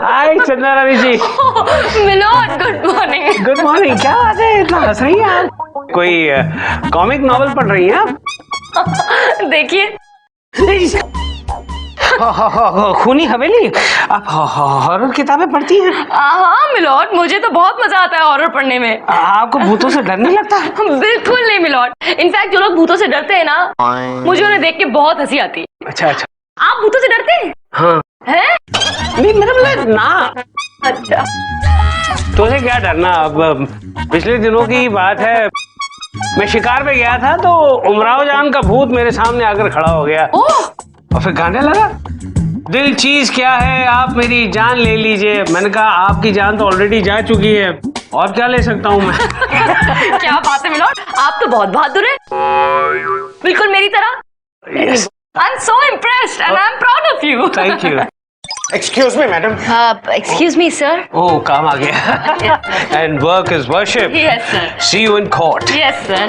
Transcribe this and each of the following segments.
हाय चंदा रानी जी। मिलोड, good morning. Good morning. क्या बात है, इतना हंस रही हैं आप? कोई कॉमिक नॉवल पढ़ रही हैं आप? देखिए खूनी हवेली। आप हॉरर किताबें पढ़ती हैं? हाँ मिलोड, मुझे तो बहुत मजा आता है हॉरर पढ़ने में। आपको भूतों से डर नहीं लगता? बिल्कुल नहीं मिलोड। इनफैक्ट जो लोग भूतों से डरते हैं ना, मुझे उन्हें देख के बहुत हंसी आती है। अच्छा अच्छा। आप भूतों से डरते हैं? हाँ। हैं? नहीं मेरा मतलब ना। अच्छा। तो से क्या डरना। अब पिछले दिनों की बात है, मैं शिकार पे गया था तो उमराव जान का भूत मेरे सामने आकर खड़ा हो गया और फिर गाने लगा, दिल चीज क्या है आप मेरी जान ले लीजिए। मैंने कहा आपकी जान तो ऑलरेडी जा चुकी है, और क्या ले सकता हूँ मैं। क्या बात है मिलोड, आप तो बहुत बहादुर हैं, बिल्कुल मेरी तरह। I'm so impressed and I'm proud of you. Thank you. Excuse me madam. Excuse me sir. Oh काम आ गया। And work is worship. Yes sir. See you in court. Yes sir.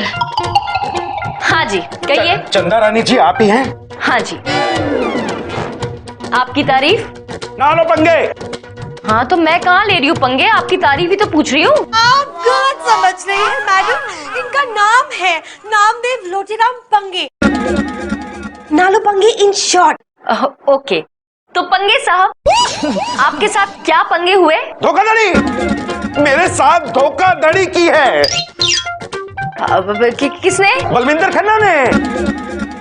हाँ जी कहिए। चंदा रानी जी आप ही हैं? हाँ जी। आपकी तारीफ? ना लो पंगे। हाँ तो मैं कहाँ ले रही हूँ पंगे, आपकी तारीफ ही तो पूछ रही हूँ। आप गलत समझ रही हैं मैडम, इनका नाम है नामदेव लोटेराम पंगे, नालो पंगे इन शॉर्ट। ओके तो पंगे साहब, आपके साथ क्या पंगे हुए? धोखाधड़ी। मेरे साथ धोखाधड़ी की है। किसने? बलविंदर खन्ना ने।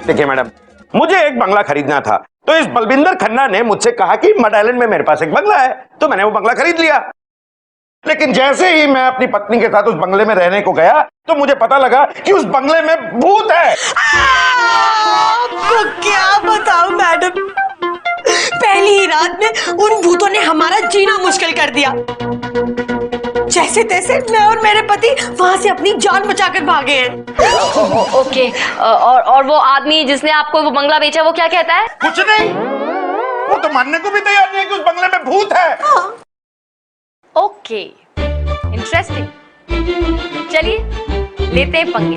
देखिए मैडम, मुझे एक बंगला खरीदना था, तो इस बलविंदर खन्ना ने मुझसे कहा कि मड आइलैंड में मेरे पास एक बंगला है, तो मैंने वो बंगला खरीद लिया। लेकिन जैसे ही मैं अपनी पत्नी के साथ उस बंगले में रहने को गया तो मुझे पता लगा कि उस बंगले में भूत है। आपको क्या बताऊं मैडम, पहली ही रात में उन भूतों ने हमारा जीना मुश्किल कर दिया। जैसे तैसे मैं और मेरे पति वहां से अपनी जान बचाकर भागे हैं। ओके और वो आदमी जिसने आपको वो बंगला बेचा वो क्या कहता है? कुछ नहीं, वो तो मानने को भी तैयार नहीं है कि उस बंगले में भूत है। ओके इंटरेस्टिंग, चलिए लेते हैं पंगे।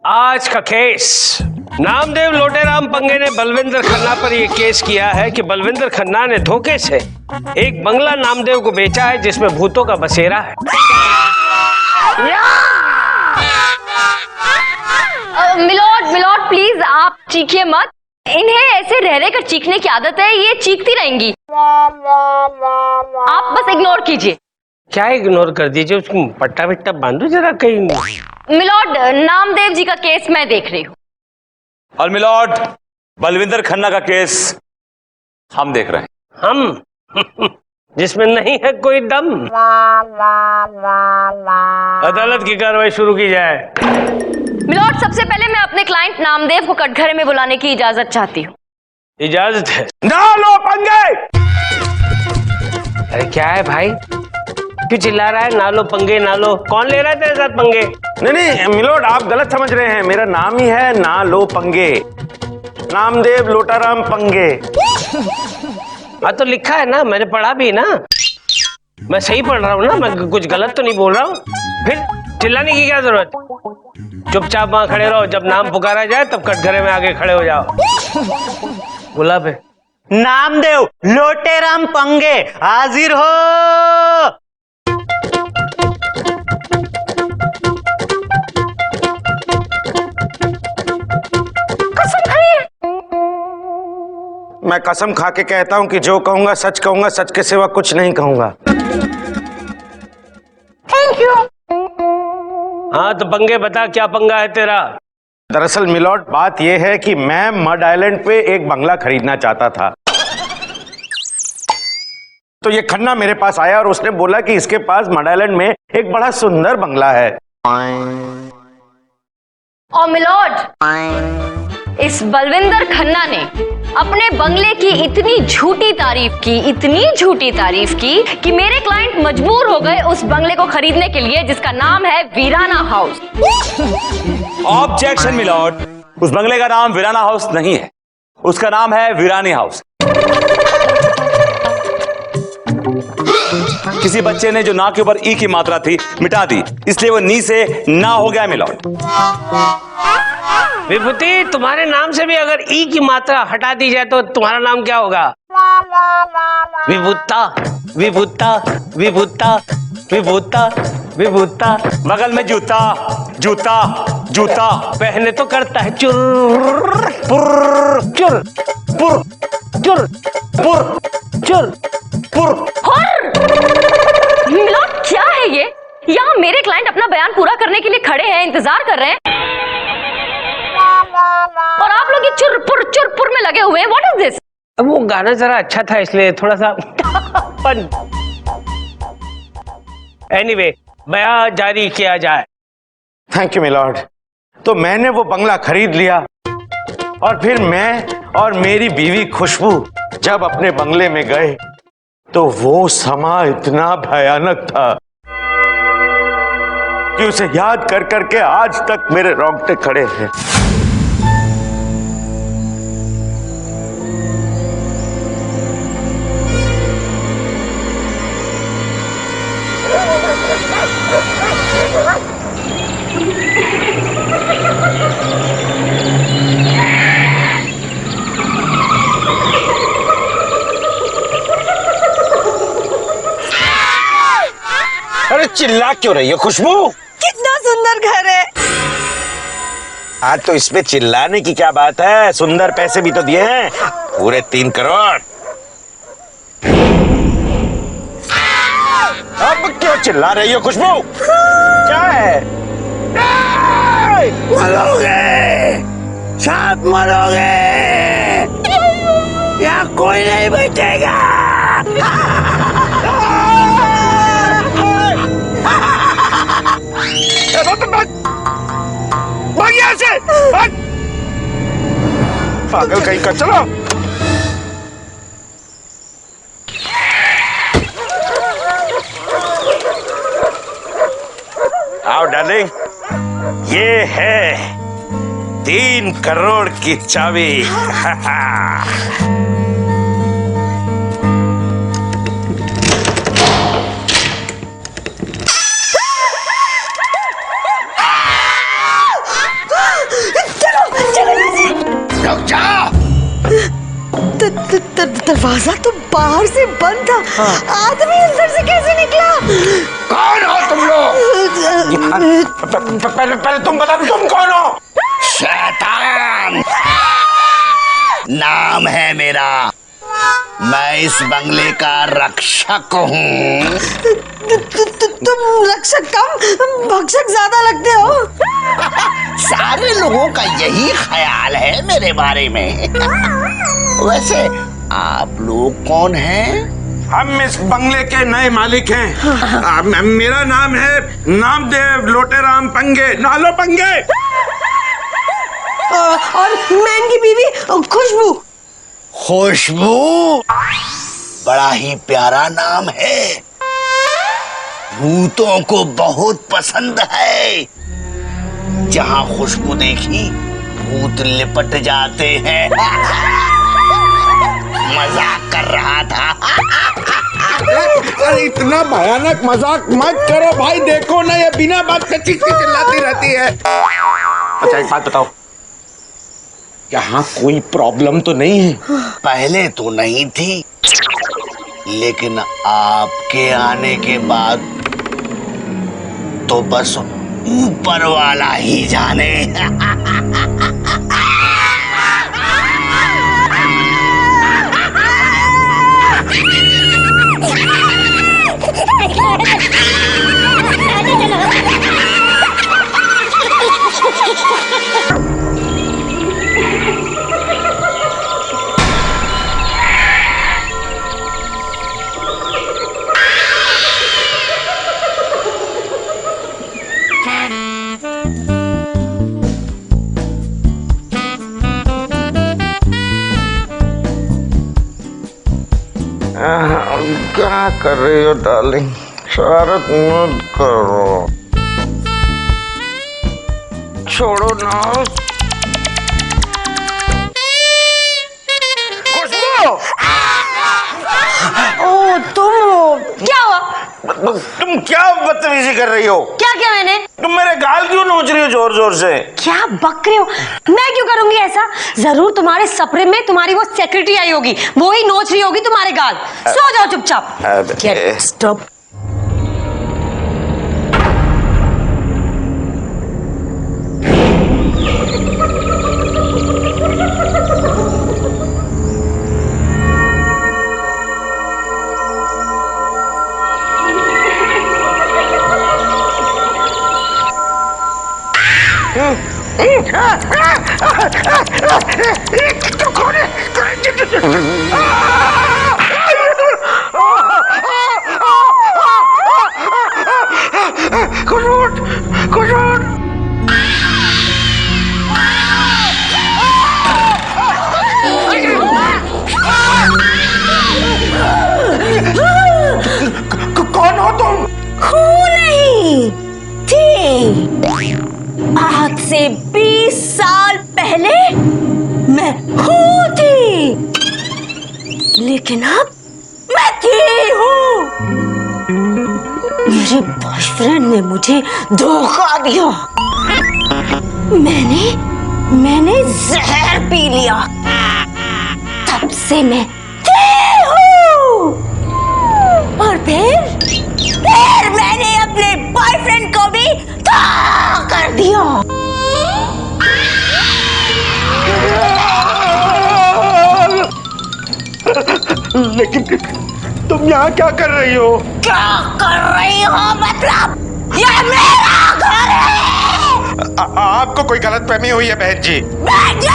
आज का केस, नामदेव लोटेराम पंगे ने बलविंदर खन्ना पर यह केस किया है कि बलविंदर खन्ना ने धोखे से एक बंगला नामदेव को बेचा है जिसमें भूतों का बसेरा है। मिलोड प्लीज आप चीखिए मत, इन्हें ऐसे रह रह कर चीखने की आदत है, ये चीखती रहेंगी, आप बस इग्नोर कीजिए। क्या इग्नोर कर दीजिए, उसको पट्टा विट्टा बांधो जरा कहीं। मिलोड नामदेव जी का केस मैं देख रही हूँ। और मिलॉर्ड बलविंदर खन्ना का केस हम देख रहे हैं। हम जिसमें नहीं है कोई दम। अदालत की कार्रवाई शुरू की जाए। मिलोड सबसे पहले मैं अपने क्लाइंट नामदेव को कटघरे में बुलाने की इजाजत चाहती हूँ। इजाजत है? ना लो पंगे। अरे क्या है भाई, क्यों चिल्ला रहा है? ना लो पंगे, ना लो। कौन ले रहा है तेरे साथ पंगे? नहीं मिलोड आप गलत समझ रहे हैं, मेरा नाम ही है ना लो पंगे, नामदेव लोटाराम पंगे। हाँ तो लिखा है ना, मैंने पढ़ा भी ना, मैं सही पढ़ रहा हूँ ना, मैं कुछ गलत तो नहीं बोल रहा हूँ। फिर चिल्लाने की क्या जरूरत, चुपचाप वहां खड़े रहो, जब नाम पुकारा जाए तब कटघरे में आगे खड़े हो जाओ। बोला पे नामदेव लोटेराम पंगे हाजिर हो। मैं कसम खा के कहता हूं कि जो कहूंगा, सच के सिवा कुछ नहीं कहूंगा। Thank you. हाँ तो पंगे बता, क्या पंगा है तेरा? दरअसल मिलॉर्ड बात यह है कि मैं मड आइलैंड पे एक बंगला खरीदना चाहता था, तो ये खन्ना मेरे पास आया और उसने बोला कि इसके पास मड आइलैंड में एक बड़ा सुंदर बंगला है। और मिलोड इस बलविंदर खन्ना ने अपने बंगले की इतनी झूठी तारीफ की कि मेरे क्लाइंट मजबूर हो गए उस बंगले को खरीदने के लिए जिसका नाम है वीराना हाउस। ऑब्जेक्शन मिलॉर्ड, उस बंगले का नाम वीराना हाउस नहीं है, उसका नाम है वीरानी हाउस। किसी बच्चे ने जो ना के ऊपर ई की मात्रा थी मिटा दी, इसलिए वो नी से ना हो गया मिलॉर्ड। विभूति, तुम्हारे नाम से भी अगर ई की मात्रा हटा दी जाए तो तुम्हारा नाम क्या होगा? विभुता, विभुता, विभुता, विभुता, विभुता। बगल में जूता, जूता, जूता पहले तो करता है चुर चुर पुर चुर पुर चुर पुर। मिलॉर्ड, क्या है ये? यहाँ मेरे क्लाइंट अपना बयान पूरा करने के लिए खड़े हैं, इंतजार कर रहे हैं, और आप लोग ये चुर-पुर में लगे हुए हैं। What is this? अब वो गाना जरा अच्छा था इसलिए थोड़ा सा फन। एनीवे, बयान जारी किया जाए। Thank you milord. तो मैंने वो बंगला खरीद लिया और फिर मैं और मेरी बीवी खुशबू जब अपने बंगले में गए तो वो समा इतना भयानक था कि उसे याद कर करके आज तक मेरे रोंगटे खड़े हैं। अरे चिल्ला क्यों रही है खुशबू? कितना सुंदर घर है। आज तो इसमें चिल्लाने की क्या बात है, सुंदर पैसे भी तो दिए हैं, पूरे 3 करोड़। अब क्यों चिल्ला रही हो खुशबू? क्या है? मरोगे, सब मरोगे, यहाँ कोई नहीं बचेगा। भाग यहाँ से, भाग। पागल कहीं का, चलो। आओ डार्लिंग, ये है 3 करोड़ की चाबी। दरवाजा तो बाहर से बंद था। आदमी अंदर से कैसे निकला? कौन हो तुम लोग? पहले तुम बता दो, तुम कौन हो? शैतान नाम है मेरा। मैं इस बंगले का रक्षक हूँ। तुम रक्षक कम भक्षक ज्यादा लगते हो। सारे लोगों का यही ख्याल है मेरे बारे में। वैसे आप लोग कौन हैं? हम इस बंगले के नए मालिक हैं। मेरा नाम है नामदेव लोटेराम पंगे, नालो पंगे। और मैं इनकी बीवी खुशबू। खुशबू बड़ा ही प्यारा नाम है, भूतों को बहुत पसंद है। जहां खुशबू देखी भूत लिपट जाते हैं। मजाक कर रहा था। अरे इतना भयानक मजाक मत करो भाई, देखो ना ये बिना बात के चीख के चिल्लाती रहती है। अच्छा एक बात बताओ, यहाँ कोई प्रॉब्लम तो नहीं है? पहले तो नहीं थी, लेकिन आपके आने के बाद तो बस ऊपर वाला ही जाने। क्या कर रही हो डार्लिंग? शरारत मत करो, छोड़ो ना। ओ तुम हो, क्या हुआ? तुम क्या बदतमीजी कर रही हो? क्या क्या मैंने? तुम मेरे गाल क्यों नोच रही हो जोर जोर से? क्या बक रहे हो? मैं क्यों करूंगी ऐसा? जरूर तुम्हारे सपने में तुम्हारी वो सेक्रेटरी आई होगी, वो ही नोच रही होगी तुम्हारे गाल। सो जाओ चुपचाप। Get stop. कौन हो तुम? नहीं थी। आज से 20 साल पहले मैं हूँ थी, लेकिन अब मैं थी हूँ। मेरे बॉयफ्रेंड ने मुझे धोखा दिया। मैंने जहर पी लिया। तब से मैं थी हूँ। और फिर मैंने अपने बॉयफ्रेंड को भी धोखा कर दिया। लेकिन तुम यहाँ क्या कर रही हो? क्या कर रही हो मतलब? ये मेरा घर है। आपको कोई गलतफहमी हुई है बहन जी। बहन जी,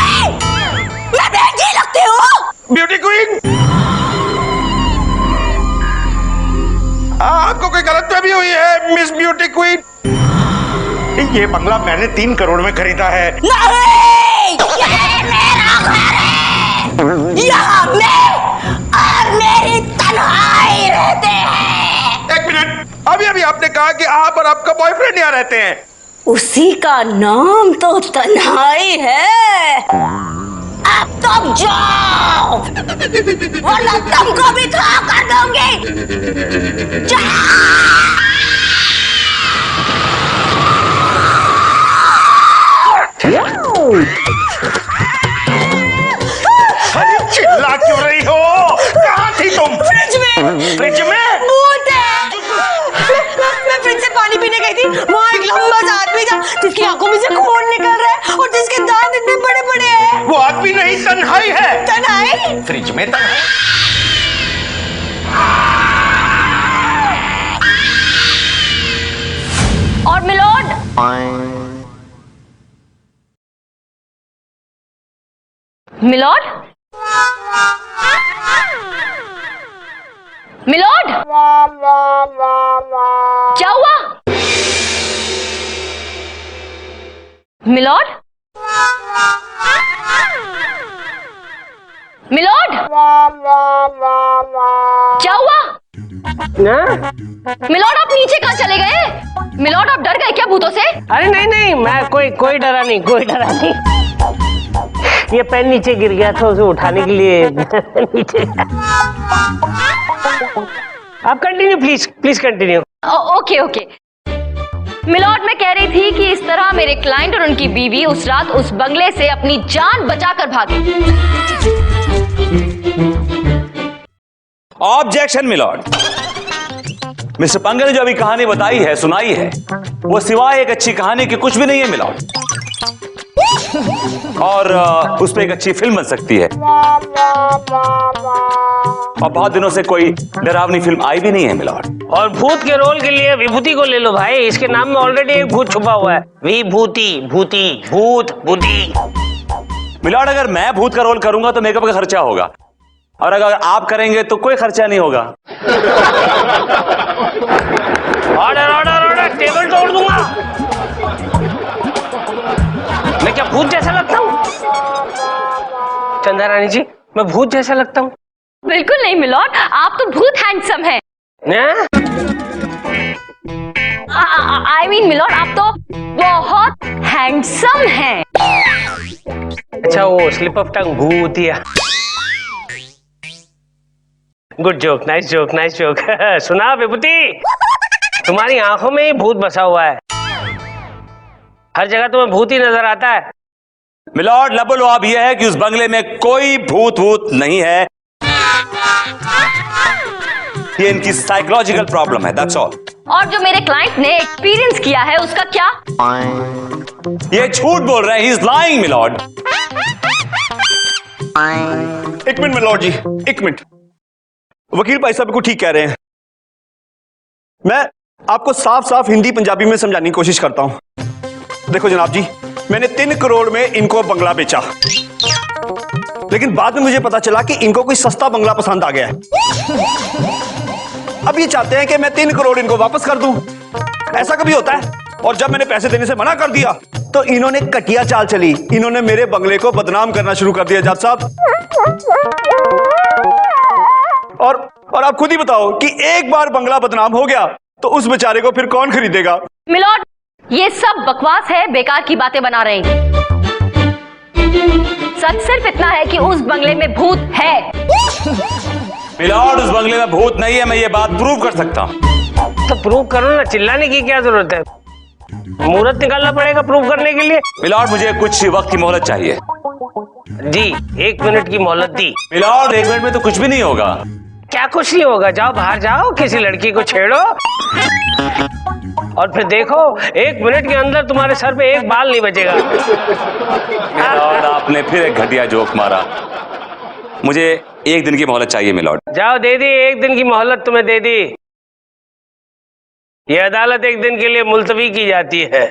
मैं बहन जी लगती हूँ? ब्यूटी क्वीन, आपको कोई गलतफहमी हुई है मिस ब्यूटी क्वीन। ये बंगला मैंने 3 करोड़ में खरीदा है। नहीं, ये मेरा घर है। यहाँ मैं और मेरी तन्हाई रहते हैं। 1 मिनट, अभी आपने कहा कि आप और आपका बॉयफ्रेंड यहाँ रहते हैं। उसी का नाम तो तन्हाई है। अब तुम जाओ, वरना तुमको भी धोखा कर दूंगी। जाओ। अरे चिल्ला क्यों रही हो? कहाँ थी तुम? फ्रिज में। फ्रिज में? भूत है। मैं फ्रिज से पानी पीने गई थी, वहाँ एक लंबा सा आदमी था जिसकी आंखों में से खून निकल रहा है और जिसके दांत इतने बड़े बड़े हैं। वो आदमी नहीं, तन्हाई है। तन्हाई? फ्रिज में तन्हाई। और मिलोड, मिलोड, मिलोड, क्या हुआ? मिलोड, मिलोड, क्या हुआ? मिलोड, आप नीचे कहाँ चले गए? मिलोड, आप डर गए क्या भूतों से? अरे नहीं, मैं कोई डरा नहीं। ये पेन नीचे गिर गया था, उसे उठाने के लिए नीचे। आप continue please continue. Okay. Milord, मैं कह रही थी कि इस तरह मेरे क्लाइंट और उनकी बीवी उस रात उस बंगले से अपनी जान बचाकर भागे। Objection milord. मिस्टर पंगे ने जो अभी कहानी बताई है, सुनाई है, वो सिवाय एक अच्छी कहानी की कुछ भी नहीं है मिलॉर्ड। और उस पर एक अच्छी फिल्म बन सकती है। और बहुत दिनों से कोई डरावनी फिल्म आई भी नहीं है मिलॉर्ड। और भूत के रोल के लिए विभूति को ले लो भाई, इसके नाम में ऑलरेडी एक भूत छुपा हुआ है। विभूति, भूति। मिलॉर्ड, अगर मैं भूत का रोल करूंगा तो मेकअप का खर्चा होगा, और अगर आप करेंगे तो कोई खर्चा नहीं होगा। ऑर्डर, टेबल तोड़ दूंगा। मैं क्या भूत जैसा लगता हूँ? चंदा रानी जी, मैं भूत जैसा लगता हूँ? बिल्कुल नहीं मिलॉर्ड, आप तो बहुत हैंडसम हैं। आई मीन मिलॉर्ड, आप तो बहुत हैंडसम हैं। अच्छा, वो स्लिप ऑफ टंग भूतिया। Good joke, nice joke, nice joke. सुना विभूति, तुम्हारी आंखों में ही भूत बसा हुआ है, हर जगह तुम्हें भूत ही नजर आता है। मिलॉर्ड, लबोलवाब यह है कि उस बंगले में कोई भूत वूत नहीं है, ये इनकी साइकोलॉजिकल प्रॉब्लम है, दैट्स ऑल। और जो मेरे क्लाइंट ने एक्सपीरियंस किया है उसका क्या? ये झूठ बोल रहे हैं, ही इज लाइंग मिलॉर्ड। एक मिनट मिलॉर्ड जी, एक मिनट। वकील भाई साहब को ठीक कह रहे हैं। मैं आपको साफ साफ हिंदी पंजाबी में समझाने की कोशिश करता हूं। देखो जनाब जी, मैंने 3 करोड़ में इनको बंगला बेचा, लेकिन बाद में मुझे पता चला कि इनको कोई सस्ता बंगला पसंद आ गया है। अब ये चाहते हैं कि मैं 3 करोड़ इनको वापस कर दूं। ऐसा कभी होता है? और जब मैंने पैसे देने से मना कर दिया तो इन्होंने कटिया चाल चली, इन्होंने मेरे बंगले को बदनाम करना शुरू कर दिया जज साहब। और आप खुद ही बताओ कि एक बार बंगला बदनाम हो गया तो उस बेचारे को फिर कौन खरीदेगा? मिलॉर्ड, ये सब बकवास है, बेकार की बातें बना रहे हैं। सच सिर्फ इतना है कि उस बंगले में भूत है। मिलॉर्ड, उस बंगले में भूत नहीं है, मैं ये बात प्रूव कर सकता हूं। तो प्रूव करो ना, चिल्लाने की क्या जरूरत है? मुहूर्त निकालना पड़ेगा प्रूव करने के लिए। मिलॉर्ड, मुझे कुछ वक्त की मोहलत चाहिए। जी, 1 मिनट की मोहलत दी। मिलॉर्ड, 1 मिनट में तो कुछ भी नहीं होगा। क्या कुछ नहीं होगा? जाओ बाहर जाओ, किसी लड़की को छेड़ो और फिर देखो 1 मिनट के अंदर तुम्हारे सर पे एक बाल नहीं बचेगा। मिलॉर्ड, आपने फिर एक घटिया जोक मारा। मुझे 1 दिन की मोहलत चाहिए मिलॉर्ड। जाओ, दे दी 1 दिन की मोहलत तुम्हें, दे दी। ये अदालत 1 दिन के लिए मुलतवी की जाती है।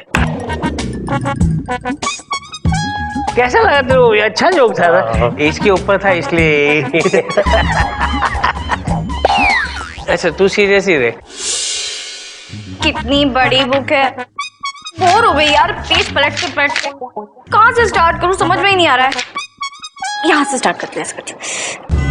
कैसा लगा तेरे? अच्छा जोक था ना, इसके ऊपर था इसलिए। अच्छा तू सीरियस ही रहे। कितनी बड़ी बुक है, बोर हो गई यार, पेज पलट के कहाँ से स्टार्ट करूं समझ में ही नहीं आ रहा है। यहाँ से स्टार्ट करते हैं।